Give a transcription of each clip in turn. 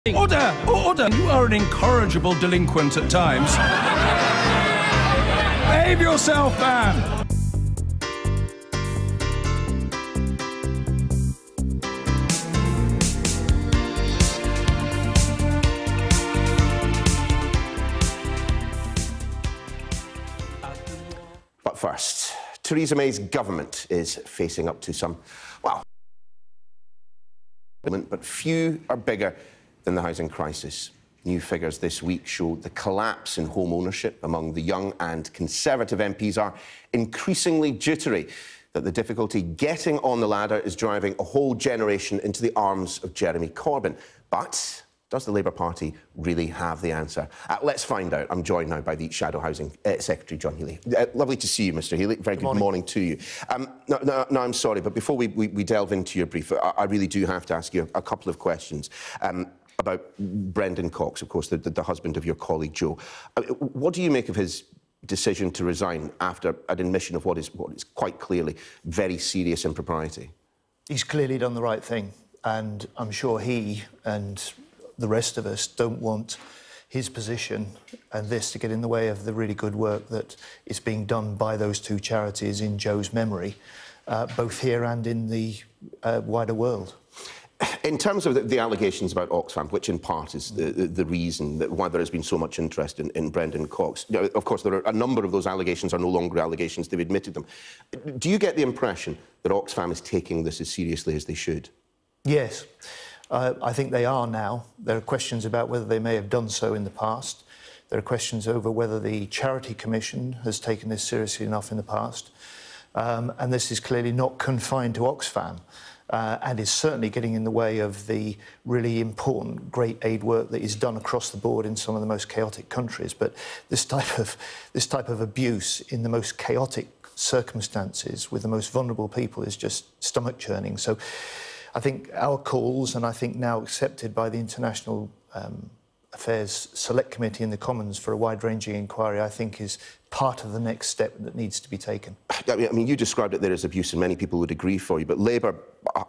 Order! Order! You are an incorrigible delinquent at times. Behave yourself, man! But first, Theresa May's government is facing up to some, well, but few are bigger than the housing crisis. New figures this week show the collapse in home ownership among the young and Conservative MPs are increasingly jittery that the difficulty getting on the ladder is driving a whole generation into the arms of Jeremy Corbyn. But does the Labour Party really have the answer? Let's find out. I'm joined now by the Shadow Housing Secretary, John Healey. Lovely to see you, Mr Healey. Very good morning to you. No, I'm sorry, but before we delve into your brief, I really do have to ask you a couple of questions about Brendan Cox, of course, the husband of your colleague Jo. What do you make of his decision to resign after an admission of what is quite clearly very serious impropriety? He's clearly done the right thing, and I'm sure he and the rest of us don't want his position and this to get in the way of the really good work that is being done by those two charities in Jo's memory, both here and in the wider world. In terms of the allegations about Oxfam, which in part is the reason why there has been so much interest in Brendan Cox, you know, of course, there are a number of those allegations are no longer allegations. They've admitted them. Do you get the impression that Oxfam is taking this as seriously as they should? Yes. I think they are now. There are questions about whether they may have done so in the past. There are questions over whether the Charity Commission has taken this seriously enough in the past. And this is clearly not confined to Oxfam. And is certainly getting in the way of the really important great aid work that is done across the board in some of the most chaotic countries. But this type of abuse in the most chaotic circumstances with the most vulnerable people is just stomach-churning. So I think our calls, and I think now accepted by the International Affairs Select Committee in the Commons for a wide-ranging inquiry, I think is part of the next step that needs to be taken. I mean, you described it there as abuse, and many people would agree for you, but Labour,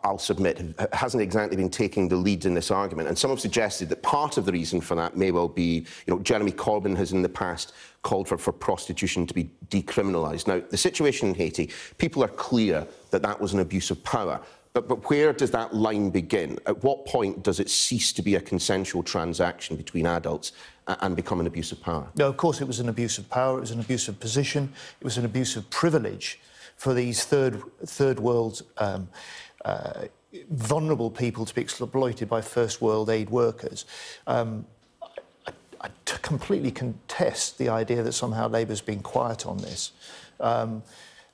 I'll submit, hasn't exactly been taking the lead in this argument, and some have suggested that part of the reason for that may well be, you know, Jeremy Corbyn has in the past called for prostitution to be decriminalised. Now, the situation in Haiti, people are clear that that was an abuse of power. But where does that line begin? At what point does it cease to be a consensual transaction between adults and become an abuse of power? No, of course it was an abuse of power, it was an abuse of position, it was an abuse of privilege for these third world vulnerable people to be exploited by first world aid workers. I completely contest the idea that somehow Labour's been quiet on this.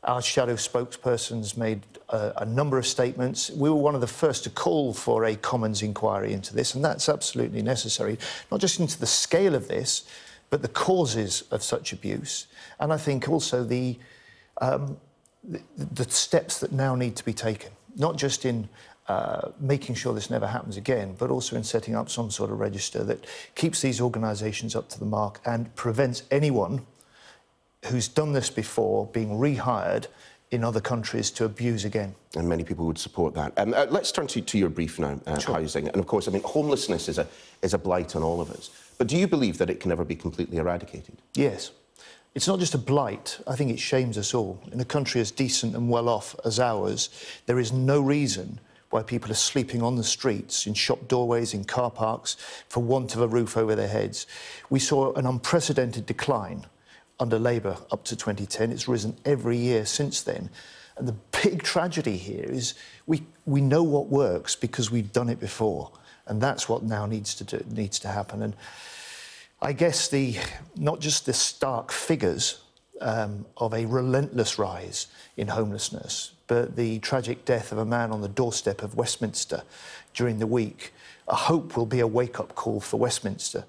Our shadow spokespersons made a number of statements. We were one of the first to call for a Commons inquiry into this, and that's absolutely necessary, not just into the scale of this, but the causes of such abuse. And I think also the steps that now need to be taken, not just in making sure this never happens again, but also in setting up some sort of register that keeps these organisations up to the mark and prevents anyone who's done this before being rehired in other countries to abuse again. And many people would support that. Let's turn to your brief now, sure. Housing. And, of course, I mean, homelessness is a blight on all of us. But do you believe that it can ever be completely eradicated? Yes. It's not just a blight. I think it shames us all. In a country as decent and well-off as ours, there is no reason why people are sleeping on the streets, in shop doorways, in car parks, for want of a roof over their heads. We saw an unprecedented decline under Labour up to 2010. It's risen every year since then. And the big tragedy here is we know what works because we've done it before. And that's what now needs to happen. And I guess not just the stark figures of a relentless rise in homelessness, but the tragic death of a man on the doorstep of Westminster during the week, I hope will be a wake-up call for Westminster.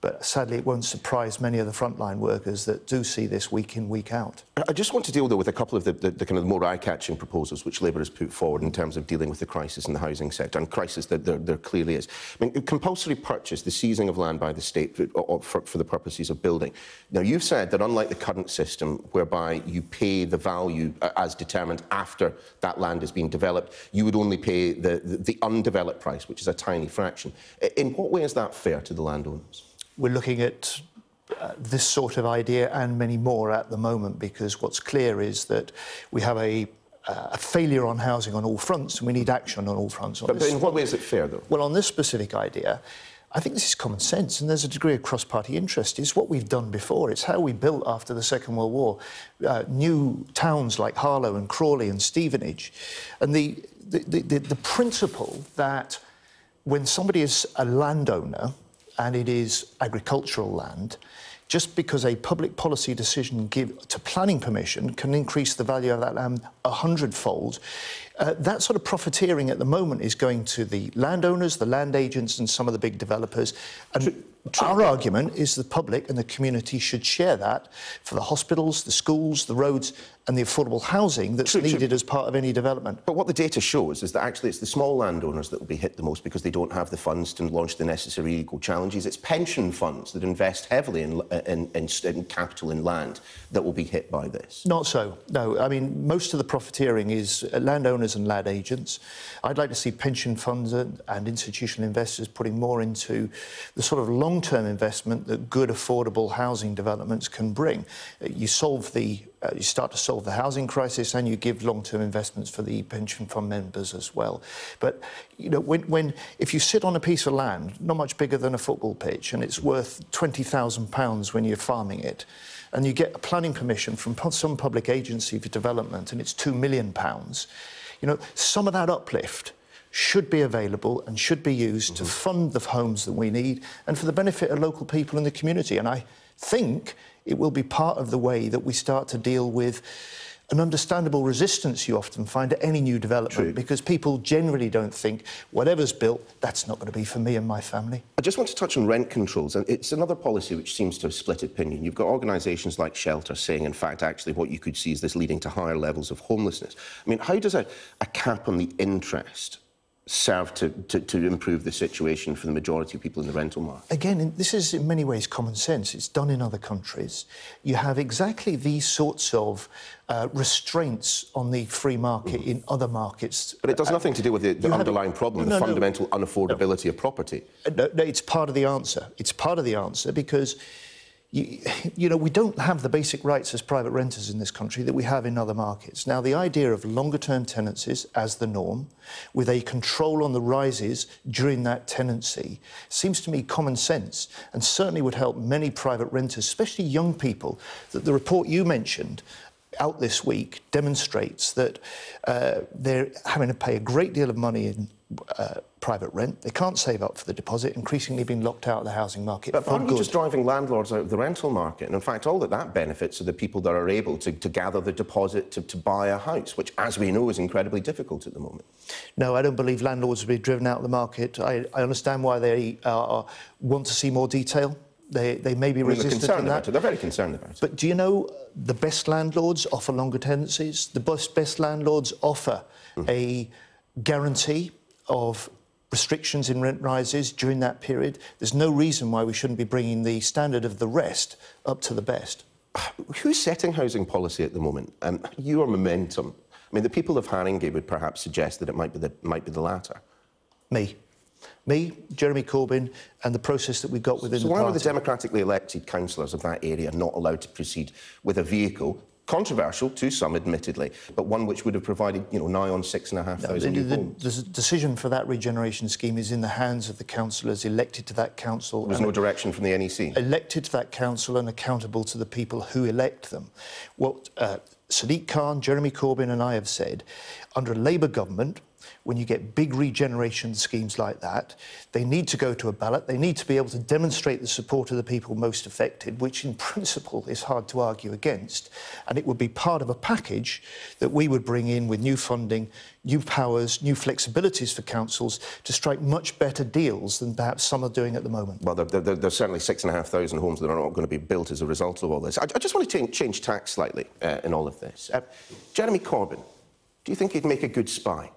But sadly, it won't surprise many of the frontline workers that do see this week in, week out. I just want to deal, though, with a couple of the kind of more eye-catching proposals which Labour has put forward in terms of dealing with the crisis in the housing sector, and crisis that there clearly is. I mean, compulsory purchase, the seizing of land by the state for the purposes of building. Now, you've said that unlike the current system, whereby you pay the value as determined after that land is being developed, you would only pay the undeveloped out price, which is a tiny fraction. In what way is that fair to the landowners? We're looking at this sort of idea and many more at the moment, because what's clear is that we have a failure on housing on all fronts, and we need action on all fronts. But in what way is it fair, though? Well, on this specific idea, I think this is common sense, and there's a degree of cross-party interest. It's what we've done before. It's how we built after the Second World War new towns like Harlow and Crawley and Stevenage. And the principle that when somebody is a landowner and it is agricultural land, just because a public policy decision to planning permission can increase the value of that land 100-fold, that sort of profiteering at the moment is going to the landowners, the land agents and some of the big developers. And our argument is the public and the community should share that for the hospitals, the schools, the roads and the affordable housing that's needed as part of any development. But what the data shows is that actually it's the small landowners that will be hit the most because they don't have the funds to launch the necessary legal challenges. It's pension funds that invest heavily in capital and land that will be hit by this. Not so, no. I mean, most of the profiteering is landowners and land agents. I'd like to see pension funds and institutional investors putting more into the sort of long-term investment that good, affordable housing developments can bring. You start to solve the housing crisis, and you give long-term investments for the pension fund members as well. But you know, if you sit on a piece of land not much bigger than a football pitch, and it's worth £20,000 when you're farming it, and you get a planning permission from some public agency for development, and it's £2 million, you know, some of that uplift should be available and should be used to fund the homes that we need and for the benefit of local people in the community. And I think it will be part of the way that we start to deal with an understandable resistance you often find at any new development, because people generally don't think whatever's built, that's not going to be for me and my family. I just want to touch on rent controls, and it's another policy which seems to have split opinion. You've got organisations like Shelter saying, in fact, actually what you could see is this leading to higher levels of homelessness. I mean, how does a cap on the interest serve to improve the situation for the majority of people in the rental market? Again, this is in many ways common sense. It's done in other countries. You have exactly these sorts of restraints on the free market in other markets. But it does nothing to do with the underlying problem, the fundamental unaffordability of property. No, it's part of the answer. It's part of the answer because you know, we don't have the basic rights as private renters in this country that we have in other markets. Now, the idea of longer-term tenancies as the norm, with a control on the rises during that tenancy, seems to me common sense and certainly would help many private renters, especially young people. That the report you mentioned out this week demonstrates that they're having to pay a great deal of money in private rent. They can't save up for the deposit, increasingly being locked out of the housing market. But aren't you just driving landlords out of the rental market? And in fact, all that benefits are the people that are able to gather the deposit to buy a house, which, as we know, is incredibly difficult at the moment. No, I don't believe landlords will be driven out of the market. I understand why they want to see more detail. They may be resistant to that. They're very concerned about it. But do you know the best landlords offer longer tenancies? The best landlords offer a guarantee of restrictions in rent rises during that period. There's no reason why we shouldn't be bringing the standard of the rest up to the best. Who's setting housing policy at the moment? You or Momentum? I mean, the people of Haringey would perhaps suggest that it might be the latter. Me, Jeremy Corbyn, and the process that we got within the party. So why were the democratically elected councillors of that area not allowed to proceed with a vehicle, controversial to some, admittedly, but one which would have provided, you know, nigh on 6,500 new homes? The decision for that regeneration scheme is in the hands of the councillors elected to that council. There was no direction from the NEC? Elected to that council and accountable to the people who elect them. What Sadiq Khan, Jeremy Corbyn and I have said, under a Labour government, when you get big regeneration schemes like that, they need to go to a ballot. They need to be able to demonstrate the support of the people most affected, which in principle is hard to argue against. And it would be part of a package that we would bring in with new funding, new powers, new flexibilities for councils to strike much better deals than perhaps some are doing at the moment. Well, there's certainly 6,500 homes that are not going to be built as a result of all this. I just want to change tack slightly in all of this. Jeremy Corbyn, do you think he'd make a good spy?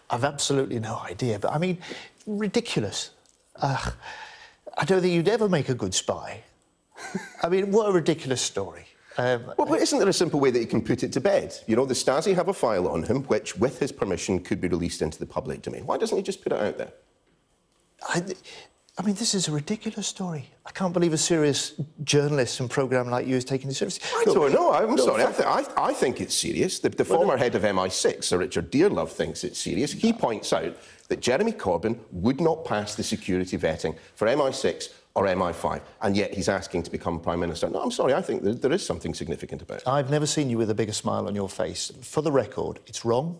I've absolutely no idea, but I mean, ridiculous. I don't think you'd ever make a good spy. I mean, what a ridiculous story. Well, but isn't there a simple way that you can put it to bed? You know, the Stasi have a file on him which, with his permission, could be released into the public domain. Why doesn't he just put it out there? I mean, this is a ridiculous story. I can't believe a serious journalist and programme like you is taking it seriously. I don't know. I'm sorry. I think it's serious. The former head of MI6, Sir Richard Dearlove, thinks it's serious. He points out that Jeremy Corbyn would not pass the security vetting for MI6 or MI5, and yet he's asking to become Prime Minister. No, I'm sorry. I think there is something significant about it. I've never seen you with a bigger smile on your face. For the record, it's wrong,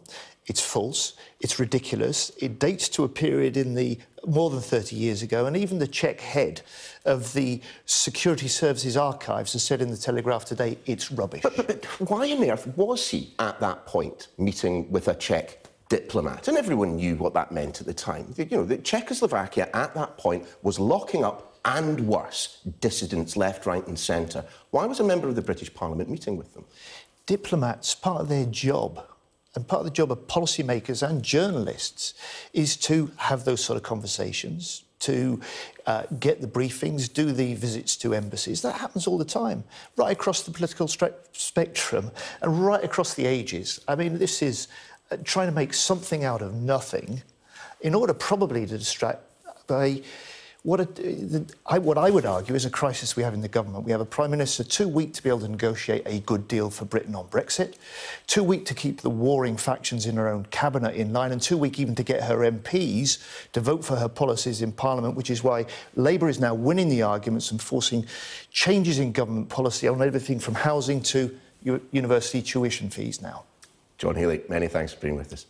it's false, it's ridiculous. It dates to a period in the more than 30 years ago, and even the Czech head of the Security Services Archives has said in the Telegraph today it's rubbish. But why on earth was he, at that point, meeting with a Czech diplomat? And everyone knew what that meant at the time. You know, that Czechoslovakia, at that point, was locking up, and worse, dissidents left, right and centre. Why was a member of the British Parliament meeting with them? Diplomats, part of their job, and part of the job of policymakers and journalists, is to have those sort of conversations, to get the briefings, do the visits to embassies. That happens all the time, right across the political spectrum and right across the ages. I mean, this is trying to make something out of nothing in order probably to distract by what I would argue is a crisis we have in the government. We have a Prime Minister too weak to be able to negotiate a good deal for Britain on Brexit, too weak to keep the warring factions in her own cabinet in line, and too weak even to get her MPs to vote for her policies in Parliament, which is why Labour is now winning the arguments and forcing changes in government policy on everything from housing to university tuition fees now. John Healey, many thanks for being with us.